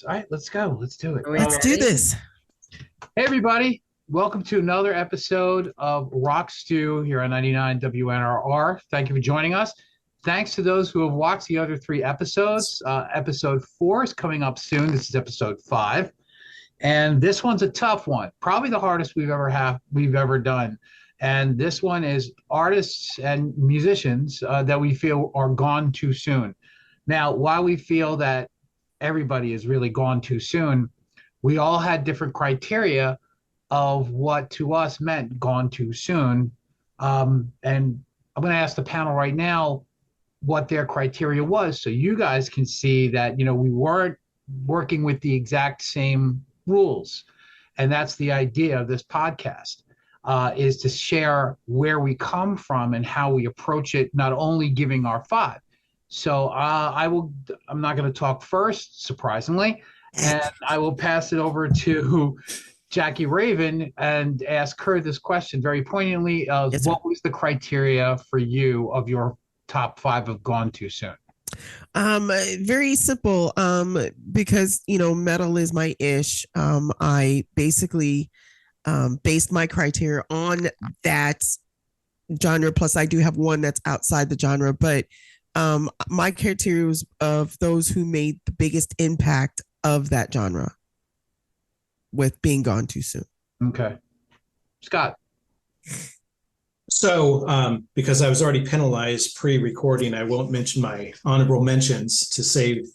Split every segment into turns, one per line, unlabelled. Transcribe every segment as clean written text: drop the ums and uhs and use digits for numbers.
All right, let's go. Let's do it.
Are we
Let's do
ready?
this.
Hey, everybody. Welcome to another episode of Rock Stew here on 99 WNRR. Thank you for joining us. Thanks to those who have watched the other three episodes. Episode 4 is coming up soon. This is episode 5. And this one's a tough one, probably the hardest we've ever done. And this one is artists and musicians that we feel are gone too soon. Now, while we feel that everybody is really gone too soon, we all had different criteria of what to us meant gone too soon. And I'm going to ask the panel right now what their criteria was so you guys can see that, we weren't working with the exact same rules. And that's the idea of this podcast, is to share where we come from and how we approach it, not only giving our 5. So I'm not going to talk first, surprisingly, and I will pass it over to Jackie Raven and ask her this question very poignantly.
Yes, sir.
What was the criteria for you of your top 5 of gone too soon?
Very simple. Because metal is my ish. I basically based my criteria on that genre. Plus, I do have one that's outside the genre, but my criteria was of those who made the biggest impact of that genre with being gone too soon.
Okay. Scott.
So, because I was already penalized pre-recording, I won't mention my honorable mentions to save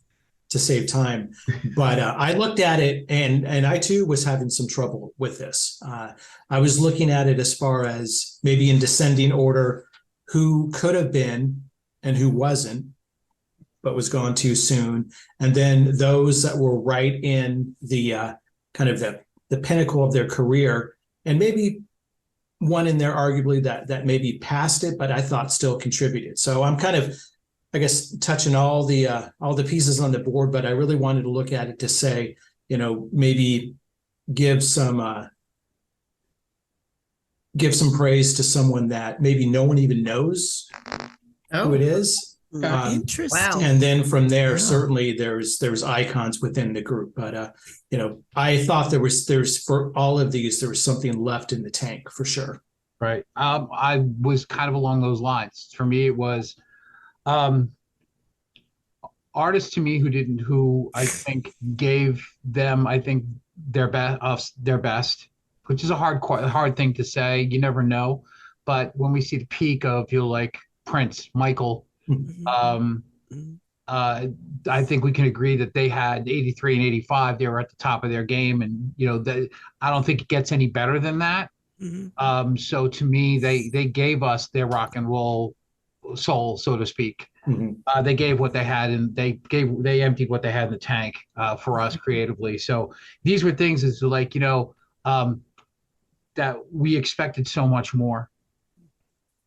time. But I looked at it, and I too was having some trouble with this. I was looking at it as far as maybe in descending order, who could have been and who wasn't, but was gone too soon, and then those that were right in the kind of the pinnacle of their career, and maybe one in there arguably that maybe passed it, but I thought still contributed. So I'm kind of, I guess, touching all the pieces on the board, but I really wanted to look at it to say, maybe give some praise to someone that maybe no one even knows who it is.
Interesting.
Wow.
And then from there,
Wow.
certainly there's icons within the group. But I thought there's for all of these, there was something left in the tank for sure.
Right. I was kind of along those lines. For me, it was artists to me who I think gave them, their best, which is a hard thing to say. You never know. But when we see the peak of, like Prince, Michael, I think we can agree that they had 83 and 85. They were at the top of their game, and I don't think it gets any better than that.
Mm-hmm.
So to me, they gave us their rock and roll soul, so to speak.
Mm-hmm.
They gave what they had, and they emptied what they had in the tank for us creatively. So these were things as like that we expected so much more,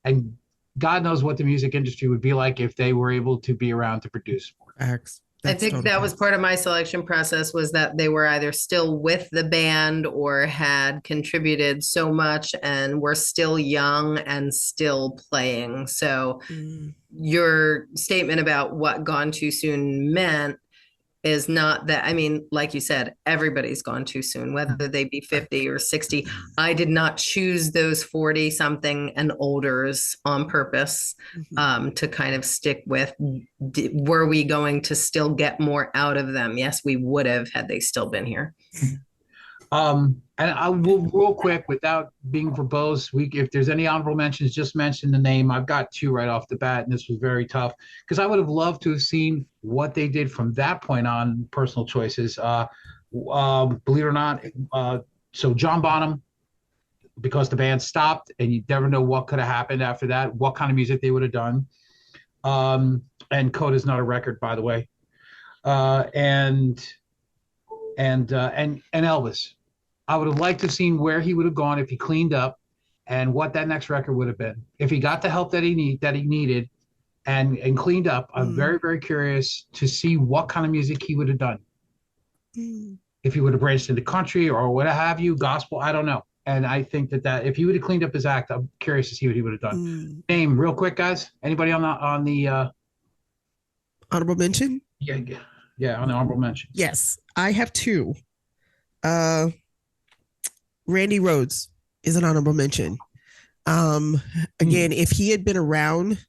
and God knows what the music industry would be like if they were able to be around to produce more.
Facts.
I think that was part of my selection process, was that they were either still with the band or had contributed so much and were still young and still playing. So your statement about what gone too soon meant is not that, like you said, everybody's gone too soon, whether they be 50 or 60. I did not choose those 40 something and olders on purpose to kind of stick with. Were we going to still get more out of them? Yes, we would have had they still been here.
And I will real quick, without being verbose, if there's any honorable mentions, just mention the name. I've got 2 right off the bat, and this was very tough because I would have loved to have seen what they did from that point on, personal choices. Believe it or not, so John Bonham, because the band stopped, and you never know what could have happened after that, what kind of music they would have done. And Coda's not a record, by the way. And Elvis. I would have liked to have seen where he would have gone if he cleaned up, and what that next record would have been. If he got the help that he needed and cleaned up, I'm very, very curious to see what kind of music he would have done. If he would have branched into country or what have you, gospel, I don't know. And I think that if he would have cleaned up his act, I'm curious to see what he would have done. Name real quick, guys. Anybody on the
honorable mention?
Yeah. Yeah, on the honorable mention.
Yes, I have two. Randy Rhoads is an honorable mention. Again, if he had been around,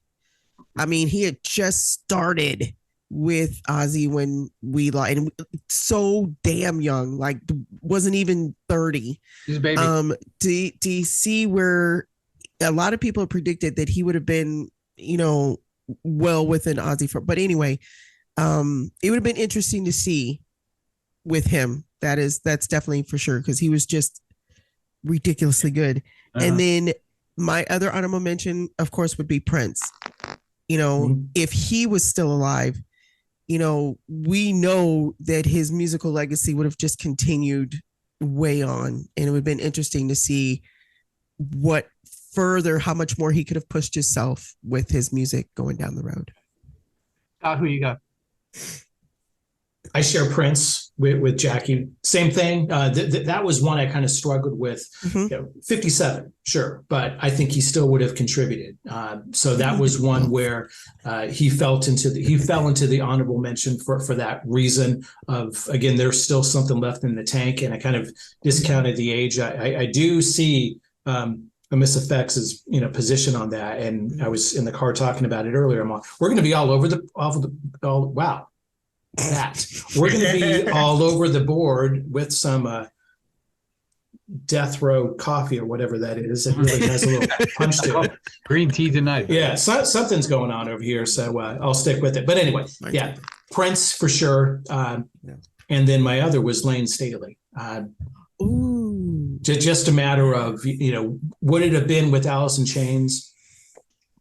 I mean, he had just started with Ozzy when we like, and so damn young, like wasn't even 30.
He's a baby.
Do you see where a lot of people predicted that he would have been, well within Ozzy but anyway, it would have been interesting to see with him. That's definitely for sure, because he was just ridiculously good. And then my other honorable mention, of course, would be Prince. If he was still alive, we know that his musical legacy would have just continued way on. And it would have been interesting to see how much more he could have pushed himself with his music going down the road.
Who you got?
I share Prince with Jackie. Same thing. That was one I kind of struggled with. 57, sure, but I think he still would have contributed. So that was one where he fell into the honorable mention for that reason. Of again, there's still something left in the tank, and I kind of discounted the age. I do see Miss Effects' position on that, and I was in the car talking about it earlier. We're going to be all over wow. That we're going to be all over the board with some death row coffee or whatever that is. It really has a little punch to it.
Green tea tonight.
Yeah, something's going on over here, so I'll stick with it. But anyway, yeah, Prince for sure. And then my other was Lane Staley. Just a matter of, would it have been with Alice in Chains?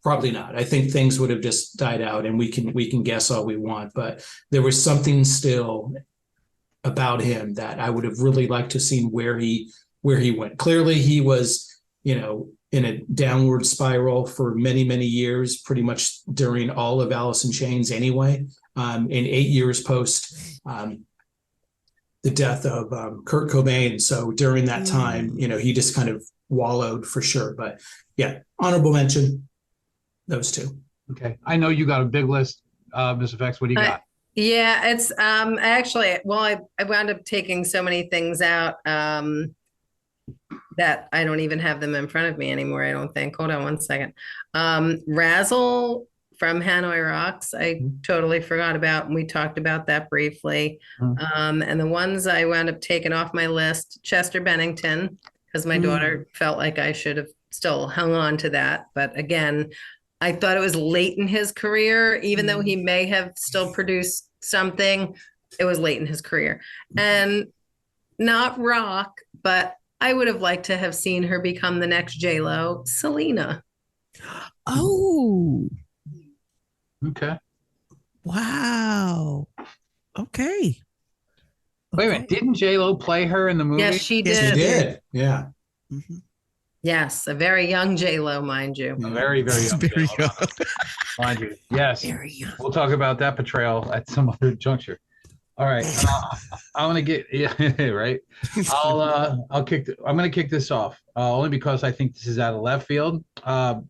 Probably not. I think things would have just died out, and we can guess all we want, but there was something still about him that I would have really liked to have seen where he went. Clearly he was, in a downward spiral for many, many years, pretty much during all of Alice in Chains anyway. In 8 years post the death of Kurt Cobain. So during that time, he just kind of wallowed for sure. But yeah, honorable mention. Those two.
Okay. I know you got a big list, Ms. Effects. What do you got?
Yeah, it's actually, I wound up taking so many things out that I don't even have them in front of me anymore, I don't think. Hold on one second. Razzle from Hanoi Rocks, I totally forgot about, and we talked about that briefly. And the ones I wound up taking off my list, Chester Bennington, because my daughter felt like I should have still hung on to that. But again, I thought it was late in his career, even though he may have still produced something, it was late in his career. And not rock, but I would have liked to have seen her become the next J-Lo, Selena.
Oh.
Okay.
Wow. Okay.
Wait a minute. Didn't J-Lo play her in the movie?
Yes, she did.
Yes, she did. Yeah.
Yes, a very young J-Lo, mind you.
A very, very young.
Very young.
Mind you. Yes.
Very young.
We'll talk about that portrayal at some other juncture. All right. I'm gonna get right. I'm gonna kick this off only because I think this is out of left field.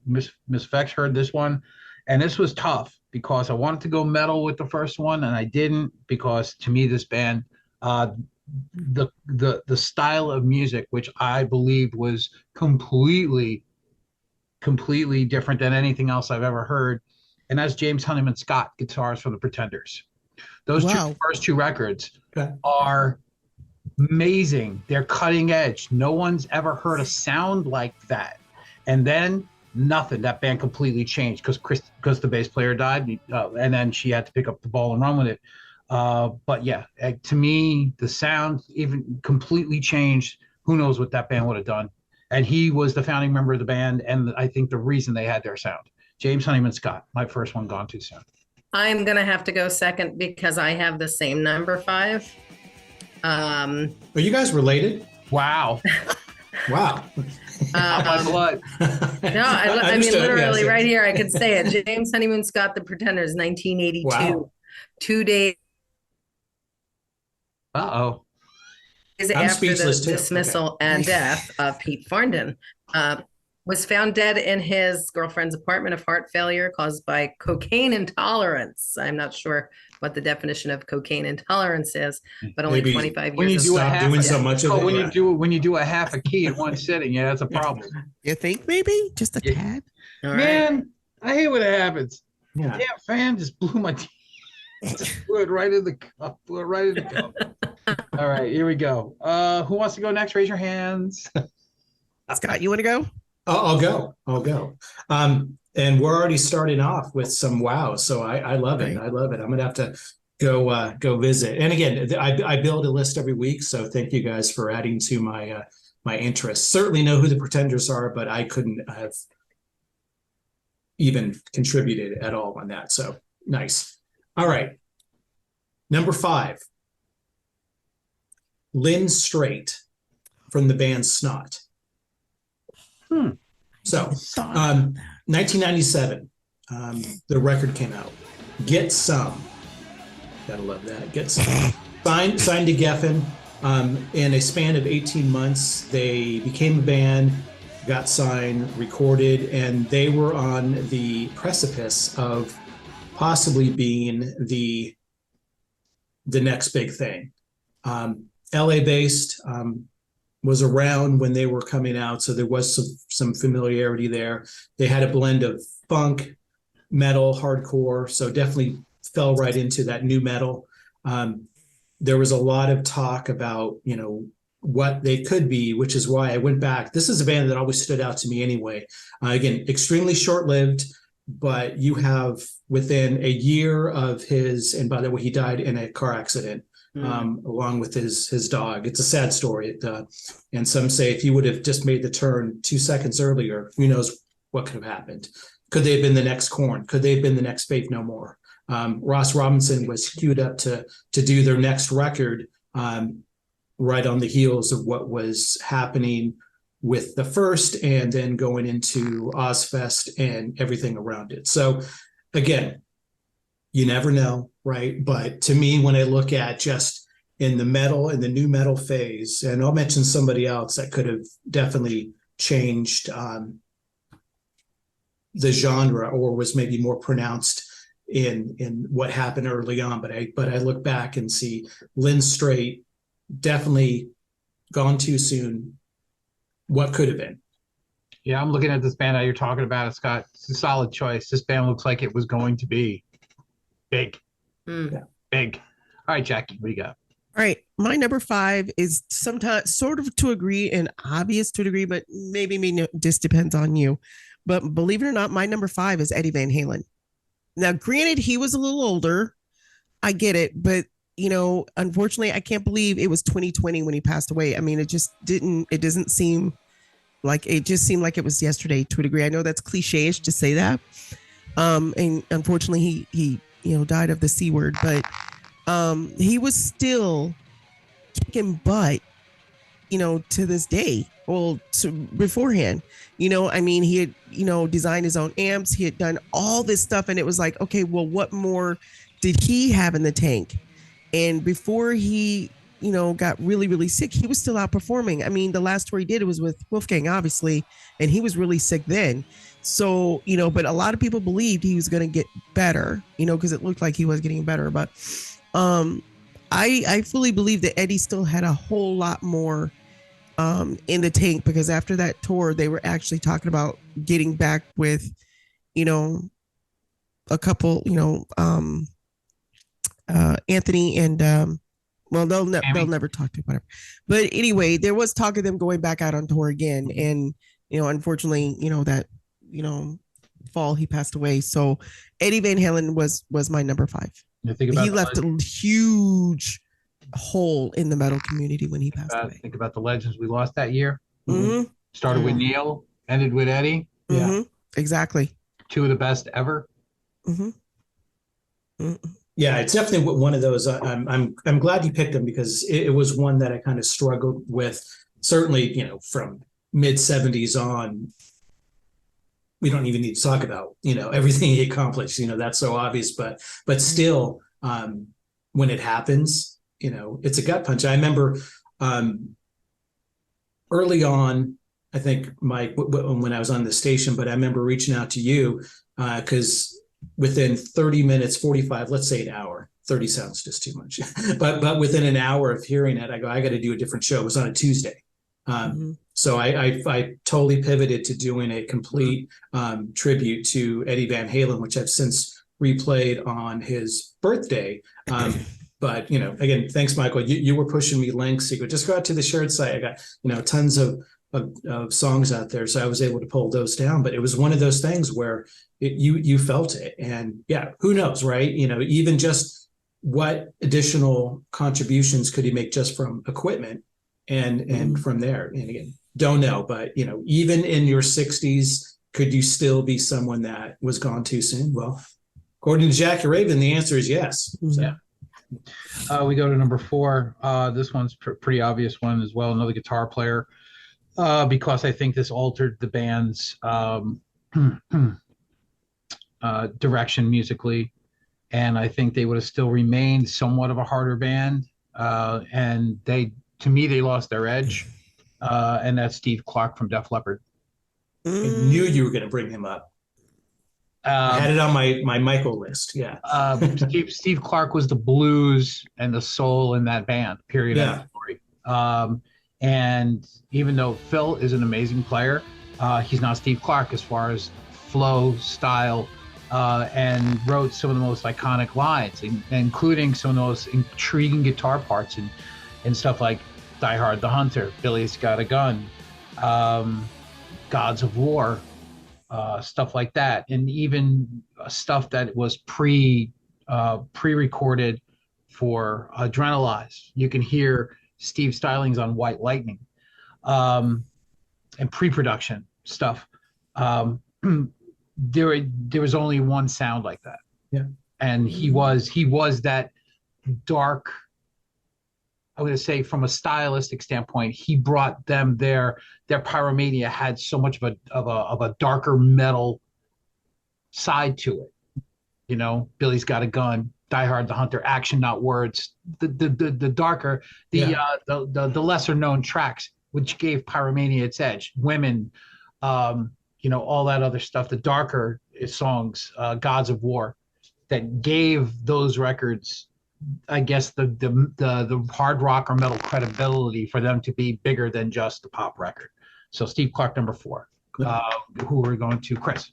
Miss Fex heard this one, and this was tough because I wanted to go metal with the first one, and I didn't, because to me this band, the style of music, which I believed was completely different than anything else I've ever heard, and that's James Honeyman Scott, guitars from the Pretenders. Those first two records are amazing. They're cutting edge. No one's ever heard a sound like that. And then nothing. That band completely changed because the bass player died, and then she had to pick up the ball and run with it. But yeah, to me, the sound even completely changed. Who knows what that band would have done? And he was the founding member of the band, and I think the reason they had their sound. James Honeyman Scott, my first one, gone too soon.
I'm going to have to go second because I have the same number 5.
Are you guys related?
Wow.
Wow.
My blood.
No, I mean, literally yes. Right here, I could say it. James Honeyman Scott, The Pretenders, 1982. Wow. 2 days.
Uh-oh.
After the dismissal and death of Pete Farndon. Was found dead in his girlfriend's apartment of heart failure caused by cocaine intolerance. I'm not sure what the definition of cocaine intolerance is, but only
Maybe
25
when
years
you do a
of
half,
doing so much of
oh,
it.
when you do a half a key in one sitting, yeah, that's a problem.
You think maybe just a
Yeah.
tad?
All right.
Man, I hate when it happens.
Yeah.
Damn fan just blew my teeth. Just blew it right in the cup. Blew it right in the cup. All right, here we go. Who wants to go next? Raise your hands.
Scott, you want to go?
I'll go. And we're already starting off with some wow. So I love it.
Right.
I love it. I'm gonna have to go visit. And again, I build a list every week. So thank you guys for adding to my interest. Certainly know who the pretenders are, but I couldn't have even contributed at all on that. So nice. All right. Number 5. Lynn Strait from the band Snot. So, 1997, the record came out. Get Some. Gotta love that. Get Some. Signed to Geffen. In a span of 18 months, they became a band, got signed, recorded, and they were on the precipice of possibly being the next big thing. LA based, was around when they were coming out, so there was some familiarity there. They had a blend of funk, metal, hardcore, so definitely fell right into that new metal. There was a lot of talk about, what they could be, which is why I went back. This is a band that always stood out to me anyway. Again, extremely short-lived, but you have within a year of his, and by the way, he died in a car accident. Along with his dog. It's a sad story. And some say if he would have just made the turn 2 seconds earlier, who knows what could have happened. Could they have been the next Korn? Could they have been the next Faith No More? Ross Robinson was queued up to do their next record right on the heels of what was happening with the first and then going into Ozfest and everything around it. So again, you never know, right? But to me, when I look at just in the new metal phase, and I'll mention somebody else that could have definitely changed the genre or was maybe more pronounced in what happened early on. But I look back and see Lynn Strait definitely gone too soon. What could have been?
Yeah, I'm looking at this band that you're talking about, Scott. It's a solid choice. This band looks like it was going to be big. Big. All right, Jackie, what do you got?
All right. My number 5 is sometimes sort of to agree and obvious to a degree, but maybe just depends on you. But believe it or not, my number 5 is Eddie Van Halen. Now, granted, he was a little older. I get it. But, unfortunately, I can't believe it was 2020 when he passed away. I mean, it doesn't seem like it just seemed like it was yesterday to a degree. I know that's cliche-ish to say that. And unfortunately, he died of the C word, but he was still kicking butt, to this day. Well, beforehand, I mean, he had, designed his own amps. He had done all this stuff. And it was like, okay, well, what more did he have in the tank? And before he, got really, really sick, he was still outperforming. I mean, the last tour he did, it was with Wolfgang, obviously, and he was really sick then. So, but a lot of people believed he was going to get better, because it looked like he was getting better. But I fully believe that Eddie still had a whole lot more in the tank, because after that tour, they were actually talking about getting back with, a couple, Anthony and, well, they'll never talk to whatever. But anyway, there was talk of them going back out on tour again. And, unfortunately, that, fall he passed away. So Eddie Van Halen was my number 5. He left a huge hole in the metal community when he passed away.
Think about the legends we lost that year.
Mm-hmm.
Started with Neil, ended with Eddie.
Mm-hmm. Yeah, exactly.
2 of the best ever.
Mm-hmm.
Mm-hmm. Yeah, it's definitely one of those. I'm glad you picked them, because it was one that I kind of struggled with. Certainly, from mid 70s on. We don't even need to talk about, everything he accomplished. That's so obvious. But still, when it happens, it's a gut punch. I remember early on, I think, Mike, when I was on the station, but I remember reaching out to you because within 30 minutes, 45, let's say an hour, 30 sounds just too much, but within an hour of hearing it, I go, I got to do a different show. It was on a Tuesday. So I totally pivoted to doing a complete tribute to Eddie Van Halen, which I've since replayed on his birthday. But, again, thanks, Michael. You were pushing me links. You go, just go out to the shared site. I got, tons of songs out there. So I was able to pull those down. But it was one of those things where you felt it. And yeah, who knows, right? Even just what additional contributions could he make just from equipment and from there. And again, don't know. But, even in your 60s, could you still be someone that was gone too soon? Well, according to Jackie Raven, the answer is yes. So.
Yeah. We go to number 4. This one's pretty obvious one as well. Another guitar player, because I think this altered the band's direction musically, and I think they would have still remained somewhat of a harder band. And to me, they lost their edge, and that's Steve Clark from Def Leppard.
I knew you were going to bring him up. I had it on my Michael list. Yeah.
Steve Clark was the blues and the soul in that band, period.
Yeah.
End story. And even though Phil is an amazing player, he's not Steve Clark as far as flow, style, and wrote some of the most iconic lines, including some of the most intriguing guitar parts and stuff like Die Hard the Hunter, Billy's Got a Gun, Gods of War, stuff like that, and even stuff that was pre-recorded for Adrenalize. You can hear Steve Stylings on White Lightning, and pre-production stuff. There was only one sound like that.
Yeah,
and he was that dark. I'm going to say, from a stylistic standpoint, he brought them their Pyromania had so much of a darker metal side to it. Billy's Got a Gun, Die Hard the Hunter, Action Not Words, the darker, the lesser known tracks, which gave Pyromania its edge. Women, all that other stuff, the darker songs, Gods of War, that gave those records, I guess, the hard rock or metal credibility for them to be bigger than just a pop record. So Steve Clark, number 4. Who are we going to, Chris?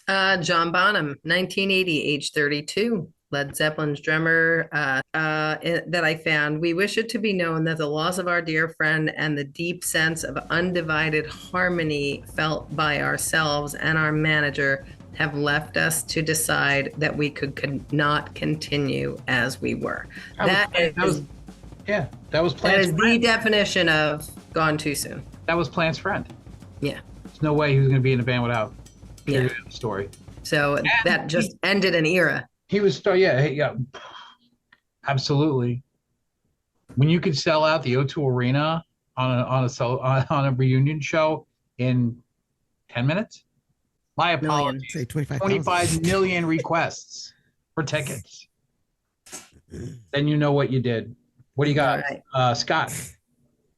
John Bonham, 1980, age 32. Led Zeppelin's drummer, that I found. We wish it to be known that the loss of our dear friend and the deep sense of undivided harmony felt by ourselves and our manager have left us to decide that we could not continue as we were. That is the definition of gone too soon.
That was Plant's friend.
Yeah.
There's no way he was going to be in a band without. Period of the story.
So that just ended an era.
He was absolutely. When you could sell out the O2 Arena on a reunion show in 10 minutes. My apologies.
Say
25 million requests for tickets. Then you know what you did. What do you got,
right.
Scott?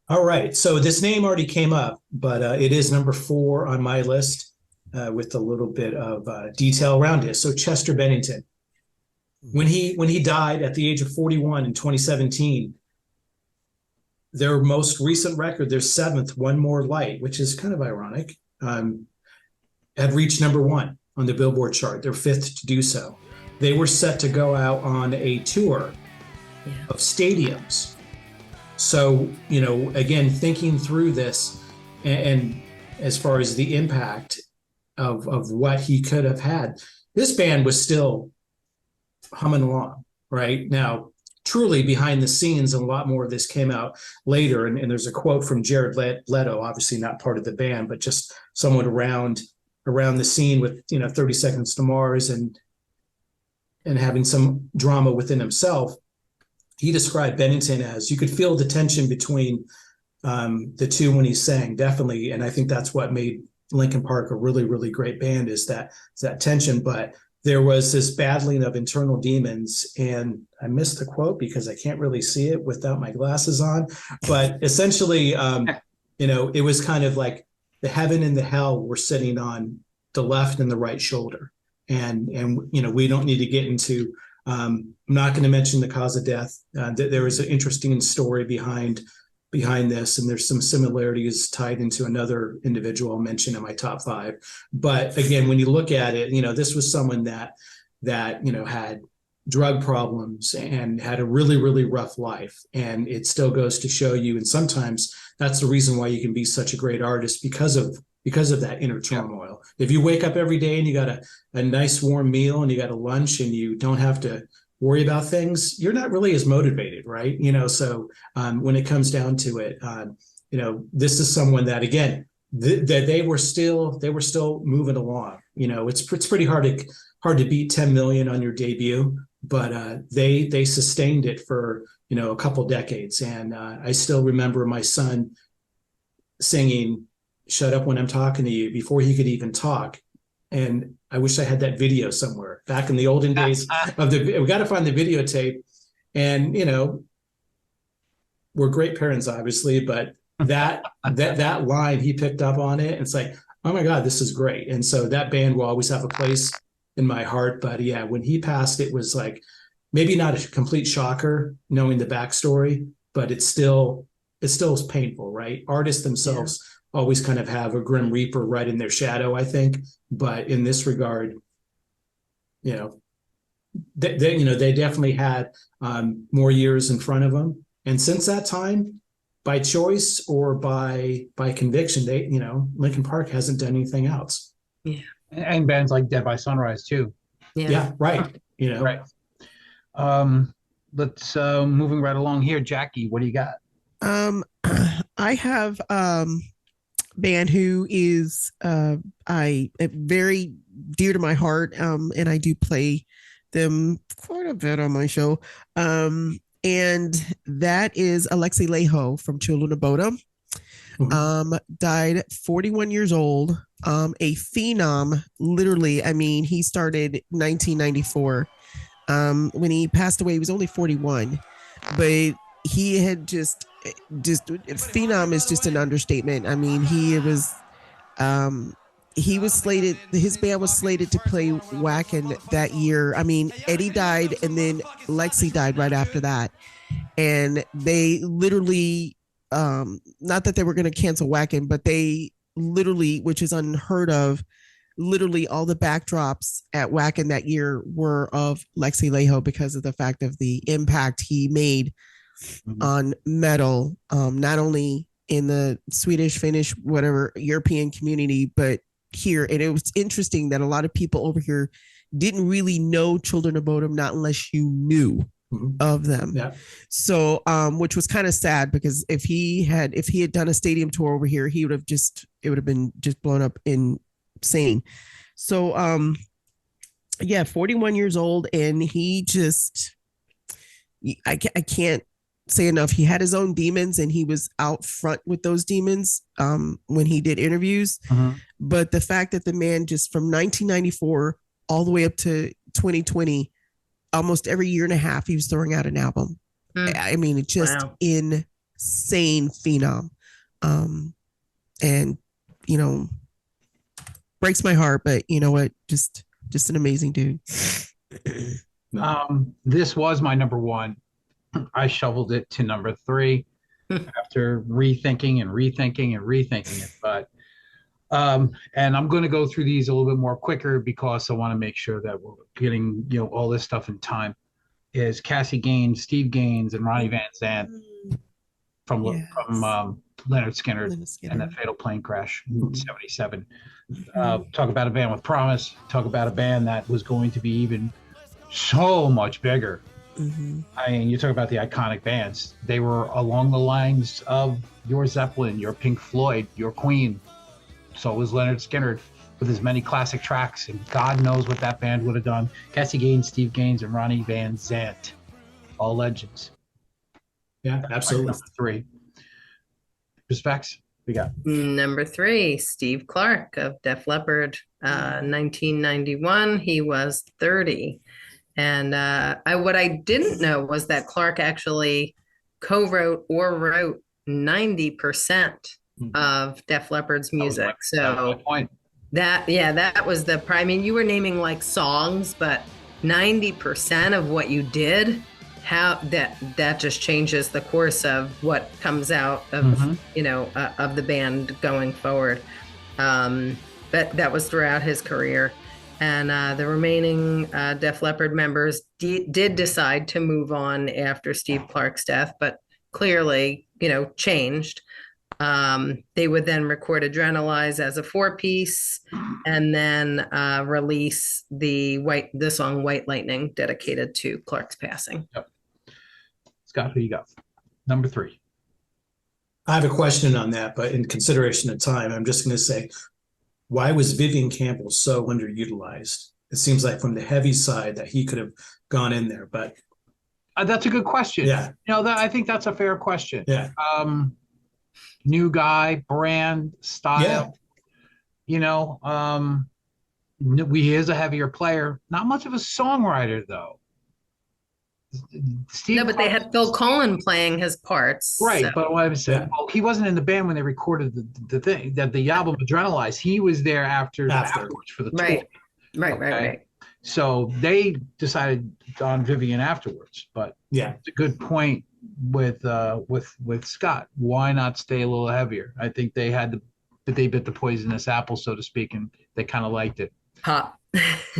All right. So this name already came up, but it is number 4 on my list with a little bit of detail around it. So Chester Bennington, when he died at the age of 41 in 2017, their most recent record, their 7th, One More Light, which is kind of ironic, had reached number 1 on the Billboard chart, their 5th to do so. They were set to go out on a tour of stadiums. So, again, thinking through this and as far as the impact of what he could have had, this band was still humming along right now. Truly behind the scenes, and a lot more of this came out later. And there's a quote from Jared Leto, obviously not part of the band, but just someone around the scene with 30 Seconds to Mars and having some drama within himself. He described Bennington as, you could feel the tension between the two when he sang, definitely. And I think that's what made Linkin Park a really, really great band, is that tension. But there was this battling of internal demons, and I missed the quote because I can't really see it without my glasses on. But essentially, it was kind of like the heaven and the hell were sitting on the left and the right shoulder. And we don't need to get into, I'm not going to mention the cause of death. There was an interesting story behind this, and there's some similarities tied into another individual I'll mention in my top 5. But again, when you look at it, this was someone that had drug problems and had a really, really rough life. And it still goes to show you, and sometimes that's the reason why you can be such a great artist, because of that inner turmoil. If you wake up every day and you got a nice warm meal and you got a lunch and you don't have to worry about things, you're not really as motivated, right? So when it comes down to it, this is someone that, again, that they were still moving along. It's pretty hard to beat 10 million on your debut, but they sustained it for a couple decades. And I still remember my son singing "Shut Up When I'm Talking to You" before he could even talk. And I wish I had that video somewhere back in the olden days we got to find the videotape. And we're great parents, obviously, but that line, he picked up on it, and it's like, oh my God, this is great. And so that band will always have a place in my heart. But yeah, when he passed, it was like, maybe not a complete shocker knowing the backstory, but it still is painful, right? Artists themselves always kind of have a grim reaper right in their shadow, I think. But in this regard, they definitely had more years in front of them. And since that time, by choice or by conviction, Linkin Park hasn't done anything else.
Yeah.
And bands like Dead by Sunrise too.
Yeah, right.
Right. Let's moving right along here. Jackie, what do you got?
I have band who is very dear to my heart, and I do play them quite a bit on my show, and that is Alexi Laiho from Children of Bodom. Died 41 years old, a phenom, literally. I mean, he started 1994. When he passed away, he was only 41, but he had just phenom is just an understatement. I mean, he was slated, his band was slated to play Wacken that year. I mean, Eddie died and then Lexi died right after that. And they literally, not that they were going to cancel Wacken, but they literally, which is unheard of, literally all the backdrops at Wacken that year were of Lexi Laiho because of the fact of the impact he made on metal, not only in the Swedish, Finnish, whatever European community, but here. And it was interesting that a lot of people over here didn't really know Children of Bodom, not unless you knew of them. Yeah. So, which was kind of sad, because if he had done a stadium tour over here, it would have been just blown up insane. So, 41 years old, and he just, I can't say enough. He had his own demons, and he was out front with those demons when he did interviews. But the fact that the man, just from 1994 all the way up to 2020, almost every year and a half, he was throwing out an album. I mean, it's just insane phenom. And breaks my heart, but you know what? Just an amazing dude.
This was my number 1. I shoveled it to number 3 after rethinking it. But and I'm going to go through these a little bit more quicker, because I want to make sure that we're getting all this stuff in time. Is Cassie Gaines, Steve Gaines, and Ronnie Van Zant from Leonard Skinner and that fatal plane crash in '77. Talk about a band with promise. Talk about a band that was going to be even so much bigger. I mean, you talk about the iconic bands. They were along the lines of your Zeppelin, your Pink Floyd, your Queen. So was Leonard Skinner with his many classic tracks, and God knows what that band would have done. Cassie Gaines, Steve Gaines, and Ronnie Van Zant, all legends.
Yeah, absolutely.
Number 3. Respects. We got
number 3, Steve Clark of Def Leppard, 1991. He was 30. And what I didn't know was that Clark actually co-wrote or wrote 90% of Def Leppard's
That was
music.
that was
So
my point.
that was the prime. I mean, you were naming like songs, but 90% of what you did, how that just changes the course of what comes out of of the band going forward. But that was throughout his career. And the remaining Def Leppard members did decide to move on after Steve Clark's death, but clearly, changed. They would then record Adrenalize as a 4-piece and then release the song White Lightning, dedicated to Clark's passing.
Yep. Scott, who you got? Number 3.
I have a question on that, but in consideration of time, I'm just going to say, why was Vivian Campbell so underutilized? It seems like from the heavy side that he could have gone in there, but
that's a good question.
Yeah.
I think that's a fair question.
Yeah.
New guy, brand, style. Yeah. He is a heavier player. Not much of a songwriter, though.
No, but they had Phil Collen playing his parts.
Right,
so.
but what I'm saying, well, he wasn't in the band when they recorded the thing, that the album Adrenalize. He was there afterwards for the tour.
Right.
So they decided on Vivian afterwards. But
yeah,
it's a good point with Scott. Why not stay a little heavier? I think they bit the poisonous apple, so to speak, and they kind of liked it.
Pop.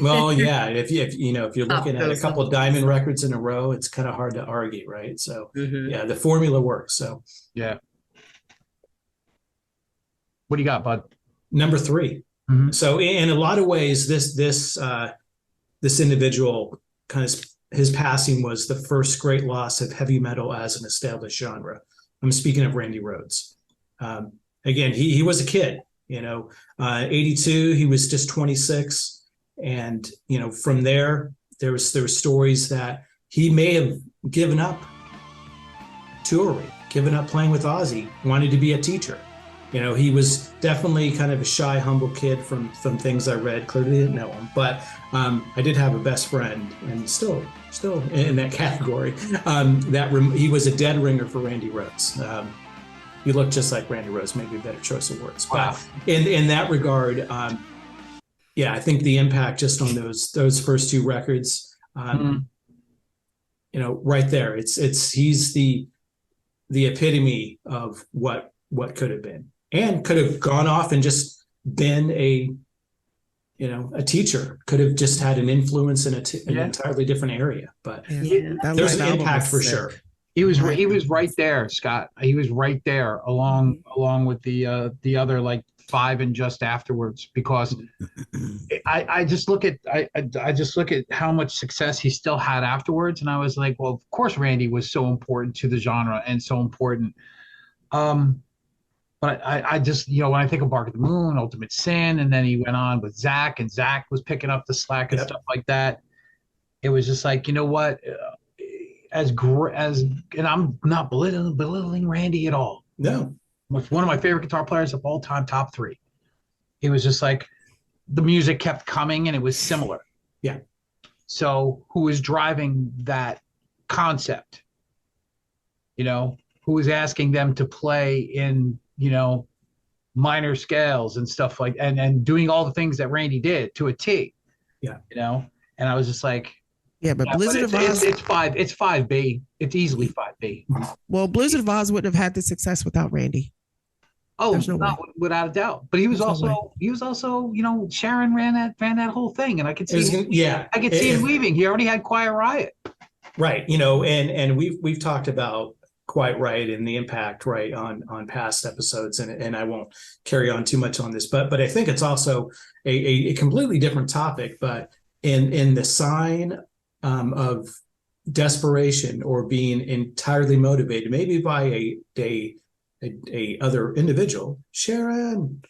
Well, yeah. If you're looking at a couple of Diamond records in a row, it's kind of hard to argue, right? So yeah, the formula works. So
yeah. What do you got, bud?
Number 3. Mm-hmm. So in a lot of ways, this individual kind of his passing was the first great loss of heavy metal as an established genre. I'm speaking of Randy Rhoads. Again, he was a kid. 82. He was just 26. And, from there were stories that he may have given up touring, given up playing with Ozzy, wanted to be a teacher. He was definitely kind of a shy, humble kid from things I read. Clearly didn't know him, but I did have a best friend, and still in that category. He was a dead ringer for Randy Rhoads. He looked just like Randy Rhoads, maybe a better choice of words.
Wow.
But in that regard, I think the impact just on those first 2 records, right there, he's the epitome of what could have been, and could have gone off and just been a teacher, could have just had an influence in an entirely different area. But there's an impact for sure.
He was right there, Scott. He was right there along with the other like 5 and just afterwards, because I just look at how much success he still had afterwards, and I was like, well, of course Randy was so important to the genre and so important. But I just, when I think of Bark at the Moon, Ultimate Sin, and then he went on with Zach, and Zach was picking up the slack and stuff like that. It was just like, what? And I'm not belittling Randy at all.
No.
One of my favorite guitar players of all time, top 3. It was just like the music kept coming and it was similar.
Yeah.
So who was driving that concept? Who was asking them to play in, minor scales and stuff like, and doing all the things that Randy did to a T.
Yeah.
And I was just like,
yeah, but Blizzard of Oz,
it's 5B. It's easily 5B.
Well, Blizzard of Oz wouldn't have had the success without Randy.
Oh, without a doubt. But he was also, Sharon ran that whole thing, and I could see, I could see him leaving. He already had Quiet Riot.
Right. And we've talked about Quiet Riot and the impact, right, on past episodes, and I won't carry on too much on this, but I think it's also a completely different topic, but in the sign of desperation or being entirely motivated, maybe by a other individual, Sharon,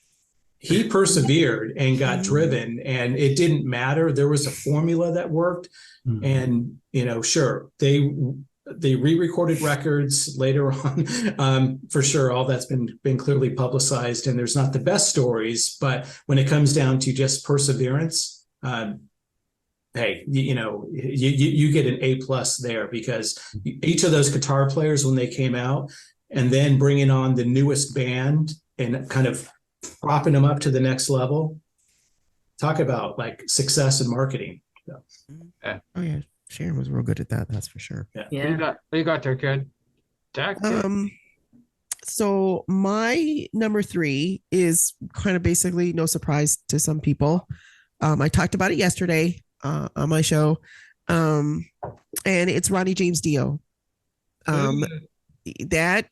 he persevered and got driven, and it didn't matter. There was a formula that worked, and sure, they re-recorded records later on, for sure. All that's been clearly publicized, and there's not the best stories, but when it comes down to just perseverance, hey, you get an A+ there, because each of those guitar players, when they came out, and then bringing on the newest band and kind of propping them up to the next level. Talk about like success in marketing. So.
Oh yeah, Sharon was real good at that. That's for sure.
Yeah.
What you got there, kid? Jack?
So my number 3 is kind of basically no surprise to some people. I talked about it yesterday on my show, and it's Ronnie James Dio. That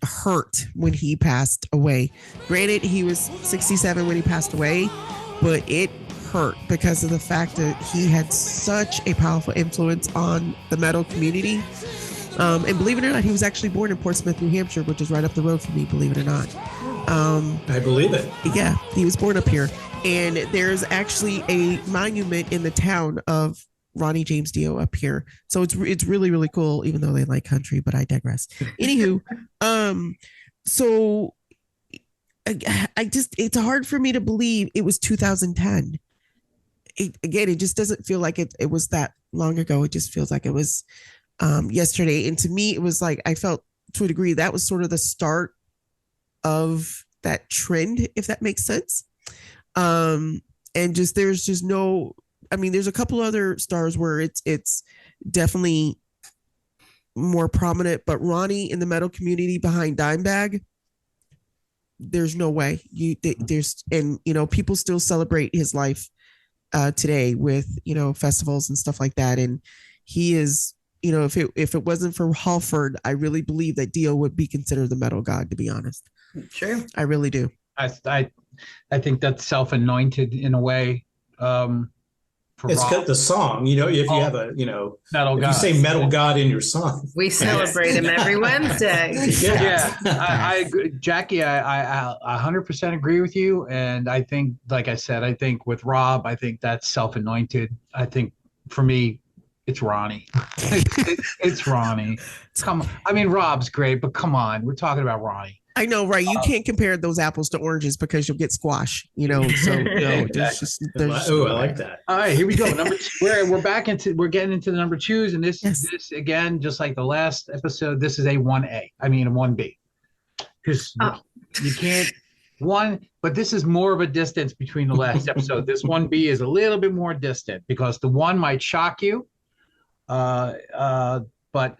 hurt when he passed away. Granted, he was 67 when he passed away, but it hurt because of the fact that he had such a powerful influence on the metal community. And believe it or not, he was actually born in Portsmouth, New Hampshire, which is right up the road from me, believe it or not.
I believe it.
Yeah, he was born up here. And there's actually a monument in the town of Ronnie James Dio up here. So it's really, really cool, even though they like country, but I digress. Anywho, so I just, it's hard for me to believe it was 2010. It just doesn't feel like it was that long ago. It just feels like it was yesterday. And to me, it was like, I felt to a degree that was sort of the start of that trend, if that makes sense. And just, there's just no, I mean, there's a couple other stars where it's definitely more prominent, but Ronnie in the metal community behind Dimebag, there's no way there's, and, people still celebrate his life today with, festivals and stuff like that. And he is, if it wasn't for Halford, I really believe that Dio would be considered the metal god, to be honest.
True.
I really do.
I think that's self-anointed in a way.
It's got the song, if you have a,
metal
if
god.
you say metal god in your song.
We celebrate him every Wednesday.
Yeah. I Jackie, I 100% agree with you. And I think, like I said, I think with Rob, I think that's self-anointed. I think for me, it's Ronnie. It's Ronnie. Come on. I mean, Rob's great, but come on. We're talking about Ronnie.
I know, right? You can't compare those apples to oranges because you'll get squash, So,
I like that.
All right, here we go. Number 2. We're getting into the number 2s, and this again, just like the last episode, this is a 1A. I mean, a 1B, because you can't but this is more of a distance between the last episode. This 1B is a little bit more distant because the 1 might shock you, but
I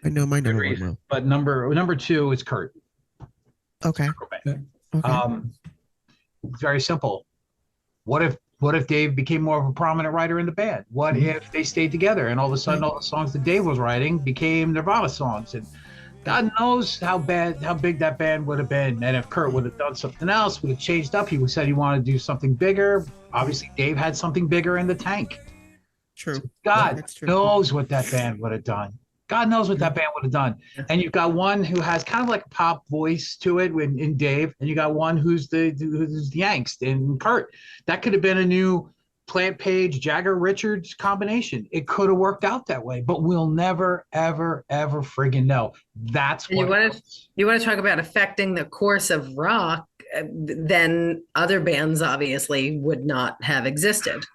know my number 1 will.
But number 2 is Kurt.
Okay.
It's very simple. What if Dave became more of a prominent writer in the band? What if they stayed together and all of a sudden all the songs that Dave was writing became Nirvana songs? And God knows how big that band would have been. And if Kurt would have done something else, would have changed up. He said he wanted to do something bigger. Obviously, Dave had something bigger in the tank.
True.
So God knows what that band would have done. God knows what that band would have done. And you've got one who has kind of like a pop voice to it in Dave, and you got one who's the angst in Kurt. That could have been a new Plant Page, Jagger Richards combination. It could have worked out that way, but we'll never, ever, ever friggin' know. That's what
you want to talk about affecting the course of rock, then other bands obviously would not have existed.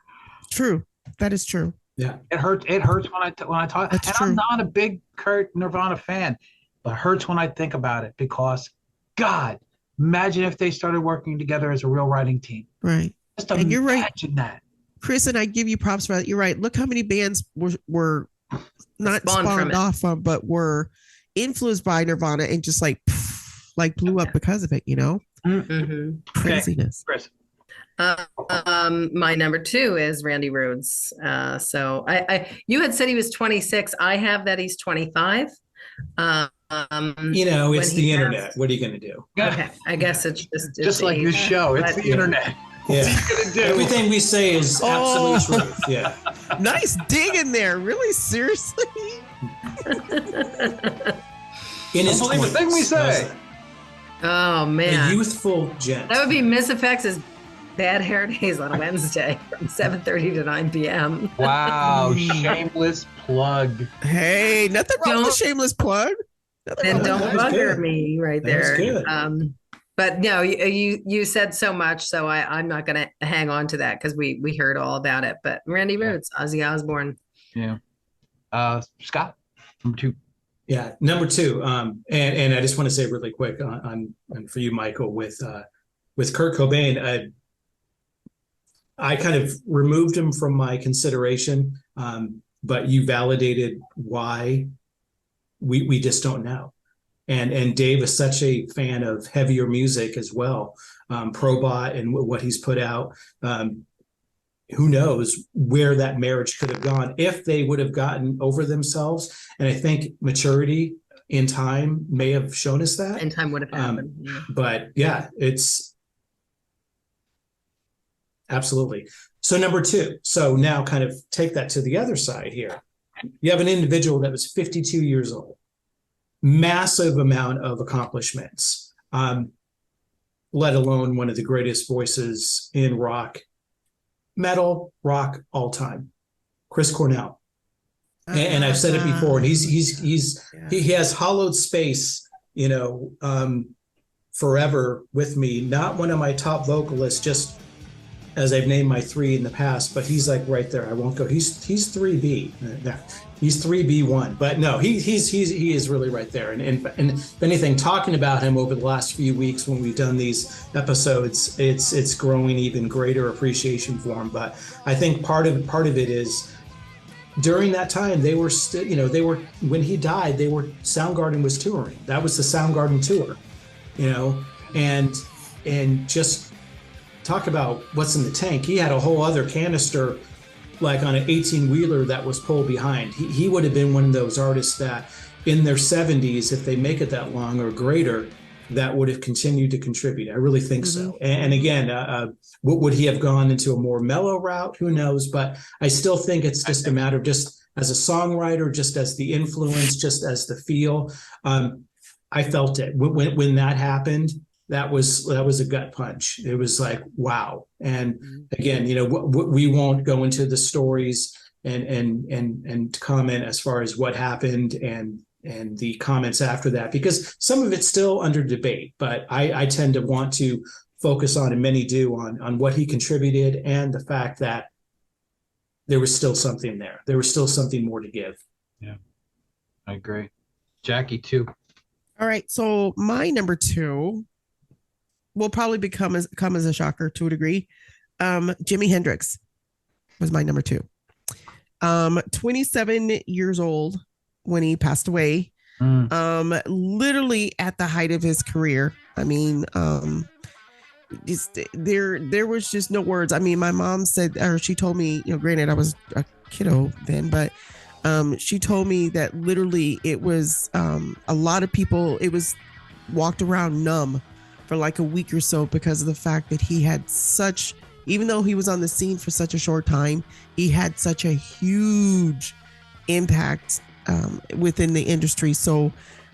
True. That is true.
Yeah,
it hurts when I talk.
That's
and
true.
I'm not a big Kurt Nirvana fan, but it hurts when I think about it because, God, imagine if they started working together as a real writing team.
Right.
Just imagine
you're right,
that.
Chris, and I give you props for that. You're right. Look how many bands were not spawned off from, but were influenced by Nirvana and just blew up because of it.
Mm-hmm.
Craziness.
Okay. Chris.
My number 2 is Randy Rhoads. So you had said he was 26. I have that he's 25.
It's the internet. What are you going to do?
Okay, I guess it's
just like this show. It's the internet.
Yeah.
What are you gonna do?
Everything we say is absolute truth. Yeah.
Nice dig in there. Really? Seriously?
In his
Don't believe a thing we say.
Oh
A
man,
youthful gent.
that would be Miss Effects' Bad Hair Days on Wednesday from 7:30 to 9 p.m.
Wow, shameless plug.
Hey, nothing wrong with a shameless plug.
And don't
That was
bugger
good.
me right
That was
there.
good.
But no, you said so much, so I'm not going to hang on to that because we heard all about it. But Randy Rhoads, Ozzy Osbourne.
Yeah. Scott, number 2.
Yeah, number 2. And I just want to say really quick on for you, Michael, with with Kurt Cobain, I kind of removed him from my consideration, but you validated why we just don't know. And Dave is such a fan of heavier music as well, Probot and what he's put out. Who knows where that marriage could have gone if they would have gotten over themselves. And I think maturity in time may have shown us that.
And time would have happened.
But yeah, it's absolutely. So number two, so now kind of take that to the other side here. You have an individual that was 52 years old, massive amount of accomplishments, let alone one of the greatest voices in metal rock all time, Chris Cornell. And I've said it before, and he has hollowed space, forever with me. Not one of my top vocalists, just as I've named my three in the past, but he's like right there. I won't go. He's 3B. He's 3B1, but no, he is really right there. And if anything, talking about him over the last few weeks when we've done these episodes, it's growing even greater appreciation for him. But I think part of it is during that time they were still, when he died, Soundgarden was touring. That was the Soundgarden tour, and just talk about what's in the tank. He had a whole other canister, like on an 18-wheeler that was pulled behind. He would have been one of those artists that in their 70s, if they make it that long or greater, that would have continued to contribute. I really think so. And again, would he have gone into a more mellow route? Who knows? But I still think it's just a matter of just as a songwriter, just as the influence, just as the feel. I felt it when that happened. That was a gut punch. It was like, wow. And again, we won't go into the stories and comment as far as what happened and the comments after that, because some of it's still under debate, but I tend to want to focus on, and many do, on what he contributed and the fact that there was still something there. There was still something more to give.
Yeah, I agree. Jackie, too.
All right. So my number two will probably come as a shocker to a degree. Jimi Hendrix was my number two. 27 years old when he passed away. Literally at the height of his career. I mean, there was just no words. I mean, my mom said, or she told me, granted I was a kiddo then, but she told me that literally it was a lot of people, it was walked around numb for like a week or so because of the fact that he had even though he was on the scene for such a short time, he had such a huge impact within the industry. So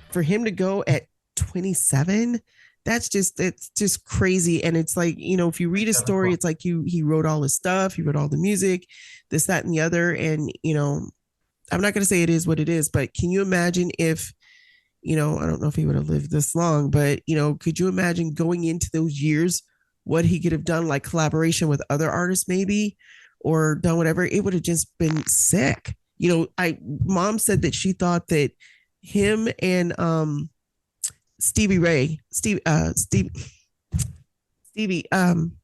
for him to go at 27, it's just crazy. And it's like, if you read his story, it's like he wrote all his stuff, he wrote all the music, this, that, and the other. And, I'm not going to say it is what it is, but can you imagine if, I don't know if he would have lived this long, but, could you imagine going into those years, what he could have done, like collaboration with other artists maybe, or done whatever? It would have just been sick. Mom said that she thought that him and Stevie, come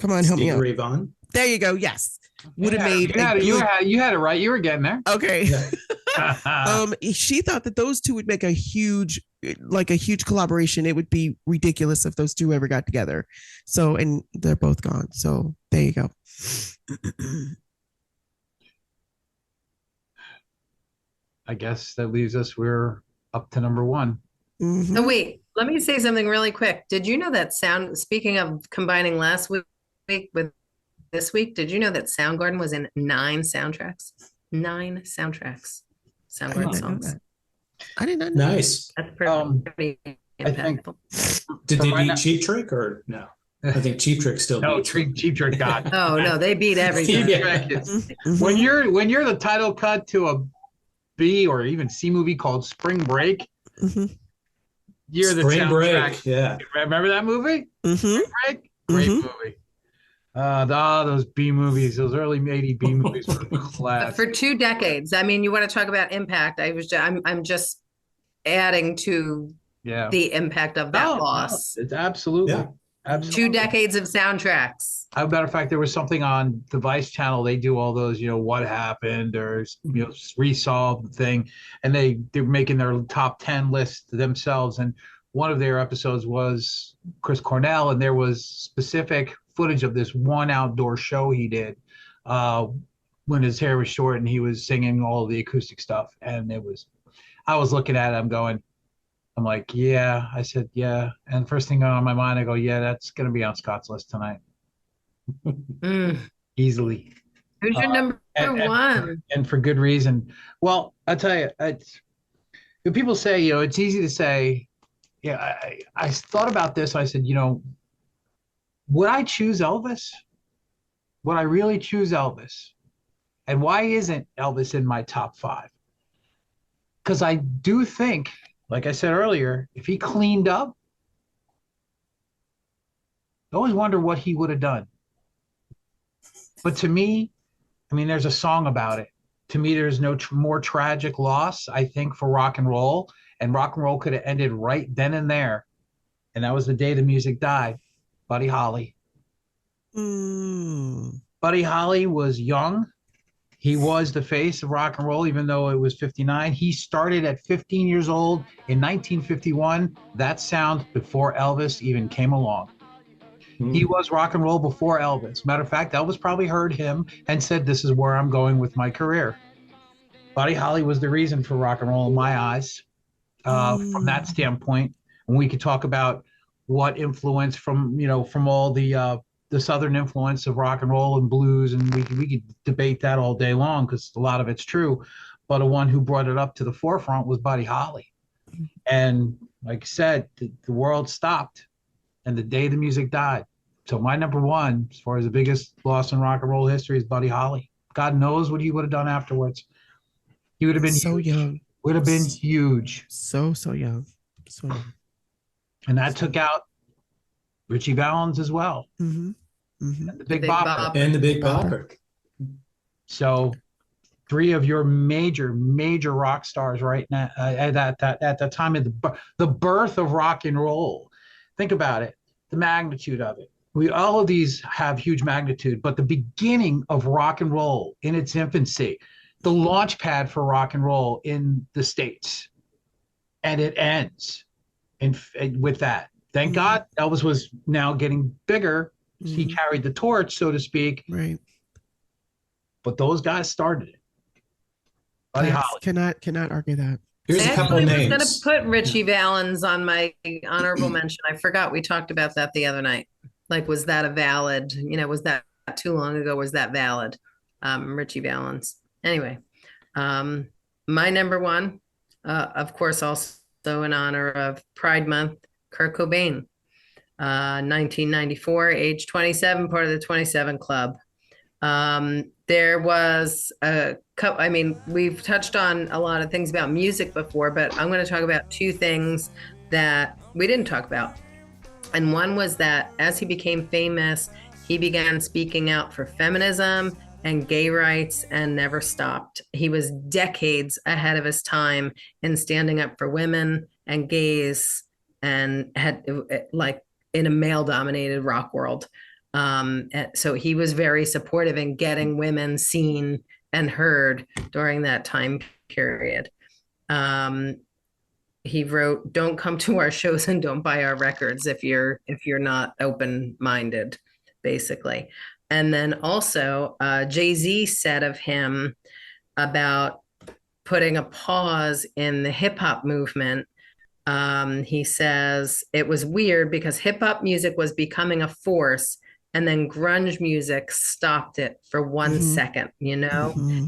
on, help me out.
Ray Vaughan.
There you go. Yes. Would have made
you had it right. You were getting there.
Okay. She thought that those two would make a huge collaboration. It would be ridiculous if those two ever got together. So, and they're both gone. So there you go.
I guess that leaves us, we're up to number one.
Mm-hmm.
Oh, wait, let me say something really quick. Did you know that speaking of combining last week with this week, did you know that Soundgarden was in 9 soundtracks? 9 soundtracks. Soundgarden songs.
I did not know.
Nice.
That's pretty impactful.
Did they beat Cheap Trick or no? I think Cheap Trick still beats.
Cheap Trick got.
Oh no, they beat everything.
When you're the title cut to a B or even C movie called Spring Break, you're the
Spring Break.
Soundtrack.
Yeah.
Remember that movie? Spring Break? Great movie. Those B movies, those early 80 B movies were class.
For 2 decades. I mean, you want to talk about impact. I'm just adding to
Yeah.
the impact of that loss.
It's absolutely,
Yeah.
absolutely.
2 decades of soundtracks.
As a matter of fact, there was something on the Vice channel. They do all those, what happened or resolve the thing, and they're making their top 10 list themselves. And one of their episodes was Chris Cornell, and there was specific footage of this one outdoor show he did when his hair was short and he was singing all the acoustic stuff. And I was looking at it, I'm like, yeah. I said, yeah. And first thing on my mind, I go, yeah, that's going to be on Scott's list tonight. Easily.
Who's your number one?
And for good reason. Well, I'll tell you, when people say, it's easy to say, yeah, I thought about this. I said, would I choose Elvis? Would I really choose Elvis? And why isn't Elvis in my top 5? Because I do think, like I said earlier, if he cleaned up, I always wonder what he would have done. But to me, there's a song about it. To me, there's no more tragic loss, I think, for rock and roll. And rock and roll could have ended right then and there. And that was the day the music died. Buddy Holly. Buddy Holly was young. He was the face of rock and roll, even though it was 59. He started at 15 years old in 1951. That sound before Elvis even came along. He was rock and roll before Elvis. Matter of fact, Elvis probably heard him and said, this is where I'm going with my career. Buddy Holly was the reason for rock and roll in my eyes, from that standpoint. And we could talk about what influence from all the Southern influence of rock and roll and blues, and we could debate that all day long because a lot of it's true. But the one who brought it up to the forefront was Buddy Holly. And like I said, the world stopped, and the day the music died. So my number one, as far as the biggest loss in rock and roll history, is Buddy Holly. God knows what he would have done afterwards. He would have been
so
huge.
Young.
Would have been huge.
So young. So young.
And that took out Richie Valens as well. And the Big Bopper.
And the Big Bopper.
So 3 of your major rock stars right now at the time of the birth of rock and roll. Think about it, the magnitude of it. All of these have huge magnitude, but the beginning of rock and roll in its infancy, the launch pad for rock and roll in the States, and it ends with that. Thank God Elvis was now getting bigger. He carried the torch, so to speak.
Right.
But those guys started it. Buddy Holly.
Cannot argue that.
Here's a couple of names.
I was going to put Richie Valens on my honorable mention. I forgot we talked about that the other night. Like, was that a valid, was that too long ago? Was that valid? Richie Valens. Anyway, my number one, of course, also in honor of Pride Month, Kurt Cobain, 1994, age 27, part of the 27 Club. There was we've touched on a lot of things about music before, but I'm going to talk about 2 things that we didn't talk about. And one was that as he became famous, he began speaking out for feminism and gay rights and never stopped. He was decades ahead of his time in standing up for women and gays, and had, like, in a male-dominated rock world. So he was very supportive in getting women seen and heard during that time period. He wrote, "Don't come to our shows and don't buy our records if you're not open-minded," basically. And then also Jay-Z said of him about putting a pause in the hip hop movement. He says it was weird because hip hop music was becoming a force, and then grunge music stopped it for 1 second.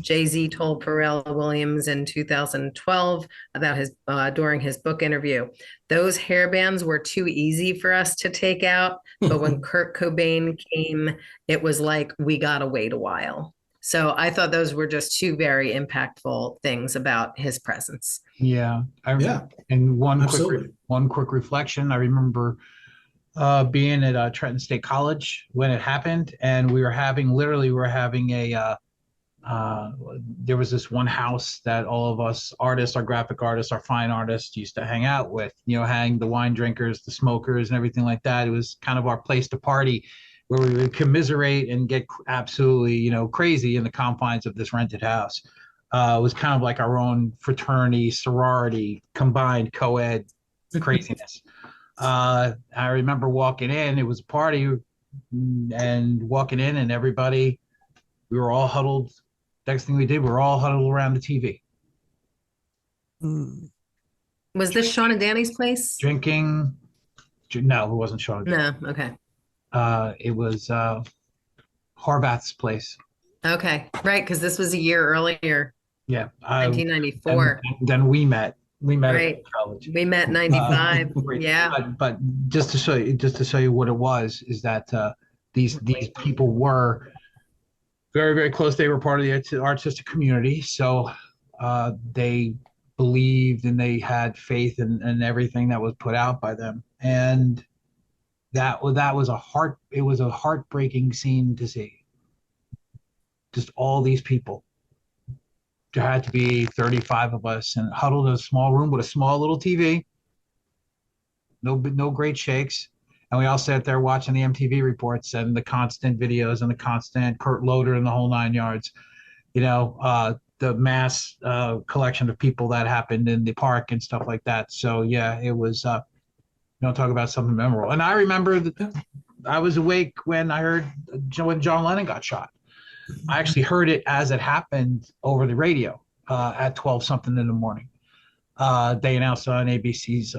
Jay-Z told Pharrell Williams in 2012 about his during his book interview, "Those hair bands were too easy for us to take out, but when Kurt Cobain came, it was like we gotta wait a while." So I thought those were just 2 very impactful things about his presence.
Yeah. And one quick reflection. I remember being at Trenton State College when it happened, and we were having a there was this one house that all of us artists, our graphic artists, our fine artists used to hang out with, hang the wine drinkers, the smokers, and everything like that. It was kind of our place to party where we would commiserate and get absolutely, crazy in the confines of this rented house. It was kind of like our own fraternity, sorority, combined co-ed craziness. I remember walking in, it was a party, and walking in, and everybody, we were all huddled. Next thing we did, we were all huddled around the TV.
Was this Sean and Danny's place?
Drinking. No, it wasn't Sean.
No, okay.
It was Harbath's place.
Okay, right, because this was a year earlier.
Yeah.
1994.
And then we met.
Right.
At college.
We met in 95. Yeah.
But just to show you what it was, is that these people were very, very close. They were part of the artistic community. So they believed and they had faith in everything that was put out by them. And that was it was a heartbreaking scene to see. Just all these people. There had to be 35 of us and huddled in a small room with a small little TV. No great shakes. And we all sat there watching the MTV reports and the constant videos and the constant Kurt Loder and the whole 9 yards. The mass collection of people that happened in the park and stuff like that. So yeah, it was, talk about something memorable. And I remember that I was awake when I heard when John Lennon got shot. I actually heard it as it happened over the radio at 12 something in the morning. They announced on ABC's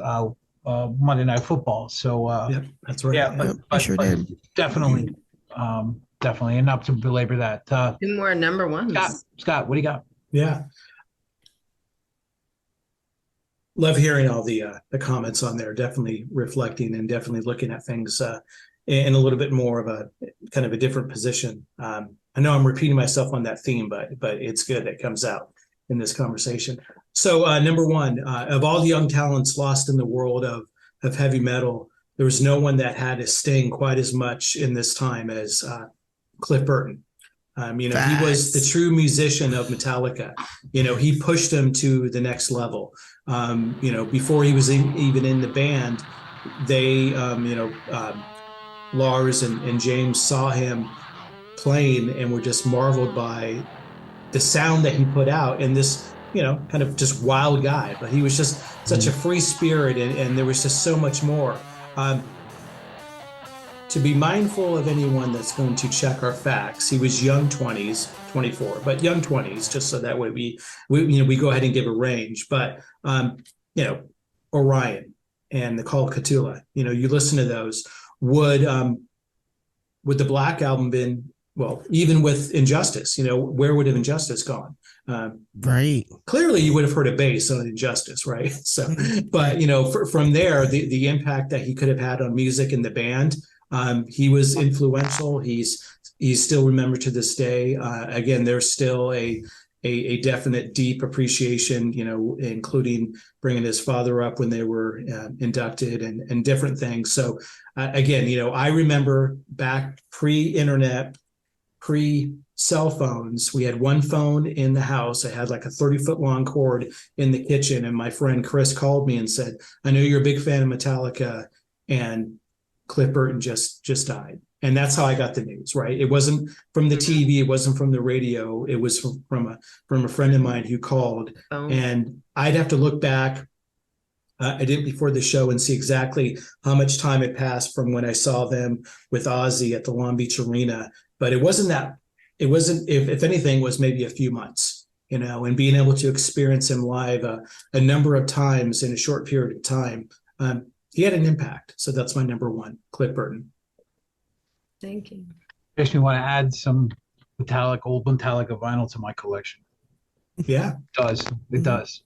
Monday Night Football. So
yeah, that's right.
Yeah, but
sure did.
Definitely, definitely, and not to belabor that.
Two more number ones.
Scott, what do you got?
Yeah, love hearing all the comments on there. Definitely reflecting and definitely looking at things in a little bit more of a kind of a different position. I know I'm repeating myself on that theme, but it's good that it comes out in this conversation. So number one, of all the young talents lost in the world of heavy metal, there was no one that had a sting quite as much in this time as Cliff Burton. He was the true musician of Metallica. He pushed them to the next level. Before he was even in the band, they, Lars and James saw him playing and were just marveled by the sound that he put out, and this kind of just wild guy, but he was just such a free spirit, and there was just so much more. To be mindful of anyone that's going to check our facts, he was young 20s, 24, but young 20s, just so that way we go ahead and give a range. But Orion and the Call of Cthulhu, you listen to those. Would the Black Album been, well, even with Injustice, where would have Injustice gone?
Right.
Clearly, you would have heard a bass on Injustice, right? So, but from there, the impact that he could have had on music and the band, he was influential. He's still remembered to this day. Again, there's still a definite deep appreciation, including bringing his father up when they were inducted and different things. So again, I remember back pre-internet, pre-cell phones, we had one phone in the house. I had like a 30-foot long cord in the kitchen, and my friend Chris called me and said, "I know you're a big fan of Metallica, and Cliff Burton just died." And that's how I got the news, right? It wasn't from the TV, it wasn't from the radio. It was from a friend of mine who called. And I'd have to look back. I did before the show and see exactly how much time had passed from when I saw them with Ozzy at the Long Beach Arena. But it wasn't, if anything, was maybe a few months, and being able to experience him live a number of times in a short period of time. He had an impact. So that's my number one, Cliff Burton.
Thank you.
Makes me want to add some old Metallica vinyl to my collection.
Yeah.
It does. It does.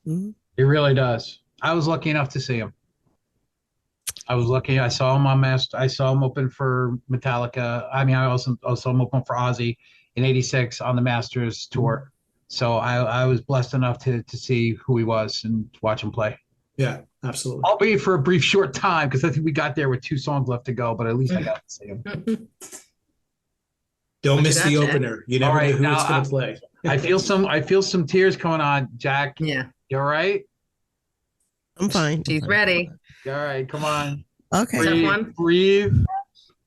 Mm-hmm.
It really does. I was lucky enough to see him. I was lucky. I saw him I saw him open for Metallica. I mean, I also saw him open for Ozzy in '86 on the Masters tour. So I was blessed enough to see who he was and watch him play.
Yeah, absolutely.
Albeit for a brief short time, because I think we got there with 2 songs left to go, but at least I got to see him.
Don't
What you
miss
got,
the
Jack?
opener. You never
All right,
know who
now
it's going to play.
I feel some tears coming on, Jack.
Yeah,
You all right?
I'm fine.
she's ready.
All right, come on.
Okay.
Tough
Breathe,
one.
breathe,
All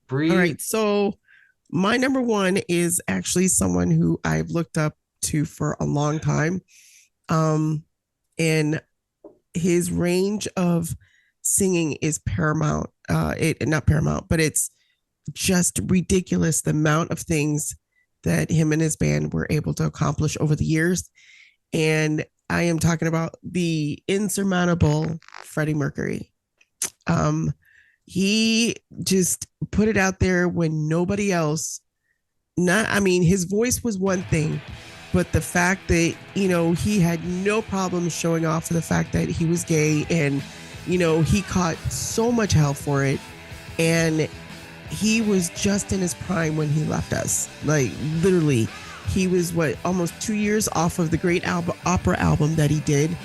breathe.
right. So my number one is actually someone who I've looked up to for a long time. And his range of singing is paramount. Not paramount, but it's just ridiculous the amount of things that him and his band were able to accomplish over the years. And I am talking about the insurmountable Freddie Mercury. He just put it out there when nobody else, his voice was one thing, but the fact that, he had no problem showing off for the fact that he was gay, and, he caught so much hell for it. And he was just in his prime when he left us. Like, literally, he was almost 2 years off of the great opera album that he did.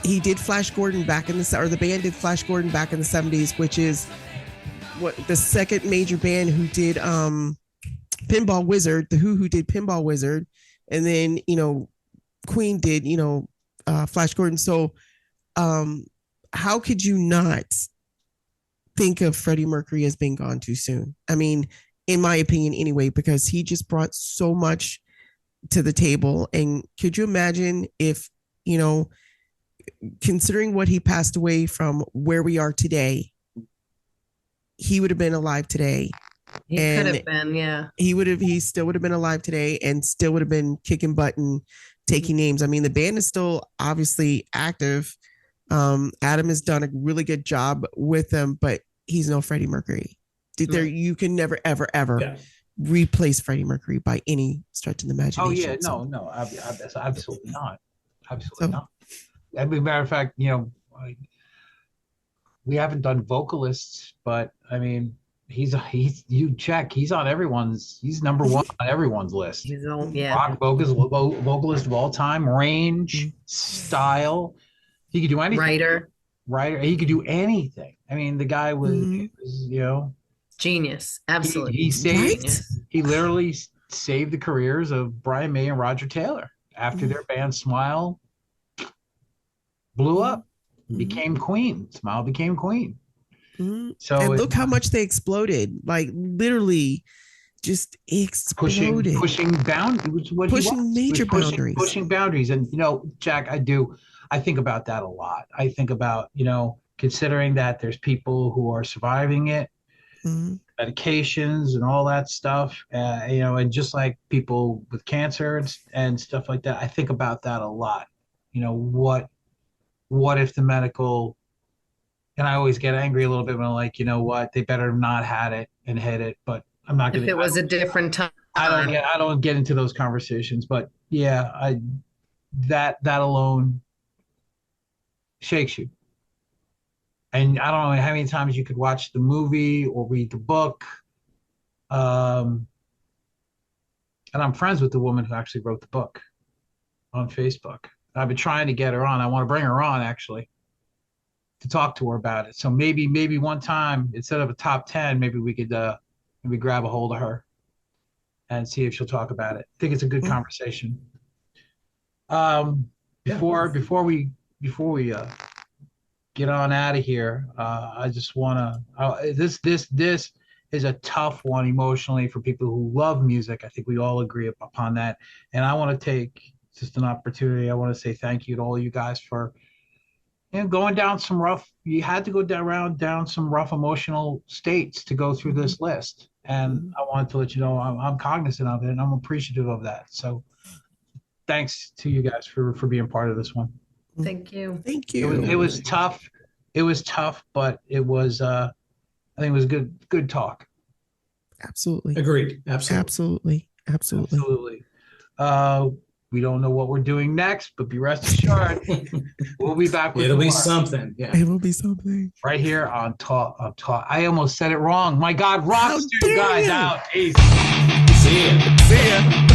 He did Flash Gordon the band did Flash Gordon back in the 70s, which is the second major band who did Pinball Wizard, the Who did Pinball Wizard, and then Queen did Flash Gordon. So how could you not think of Freddie Mercury as being gone too soon? I mean, in my opinion anyway, because he just brought so much to the table. And could you imagine if, considering what he passed away from, where we are today, he would have been alive today.
He could have been, yeah.
He still would have been alive today and still would have been kicking butt and taking names. I mean, the band is still obviously active. Adam has done a really good job with them, but he's no Freddie Mercury. You can never, ever, ever replace Freddie Mercury by any stretch of the imagination.
Oh yeah, no, absolutely not. Absolutely not. As a matter of fact, we haven't done vocalists, but I mean, he's on everyone's. He's number one on everyone's list.
He's yeah.
Rock vocalist of all time, range, style. He could do anything. Writer. He could do anything. I mean, the guy was
genius. Absolutely.
He literally saved the careers of Brian May and Roger Taylor after their band Smile blew up, became Queen. Smile became Queen. So
and look how much they exploded. Like, literally just exploded.
Pushing boundaries.
Major boundaries.
Pushing boundaries. And Jack, I think about that a lot. I think about, considering that there's people who are surviving it, medications and all that stuff, and just like people with cancer and stuff like that, I think about that a lot. What if the medical, and I always get angry a little bit when I'm like, they better have not had it and hit it, but I'm not going to.
If it was a different time.
I don't get into those conversations, but yeah, that alone shakes you. And I don't know how many times you could watch the movie or read the book. And I'm friends with the woman who actually wrote the book on Facebook. I've been trying to get her on. I want to bring her on, actually, to talk to her about it. So maybe one time, instead of a top 10, maybe we could maybe grab a hold of her and see if she'll talk about it. I think it's a good conversation. Before we get on out of here, I just want to. This is a tough one emotionally for people who love music. I think we all agree upon that. And I want to take just an opportunity. I want to say thank you to all you guys for going down some rough. You had to go down some rough emotional states to go through this list. And I wanted to let you know I'm cognizant of it and I'm appreciative of that. So thanks to you guys for being part of this one.
Thank you.
Thank you.
It was tough. It was tough, but it was I think it was good talk.
Absolutely.
Agreed. Absolutely.
We don't know what we're doing next, but be rest assured, we'll be back with
It'll be
more.
something. Yeah.
It will be something.
Right here on Talk. I almost said it wrong. My God, Rocks,
How dare
guys
you?
out. Peace.
See ya.
See ya.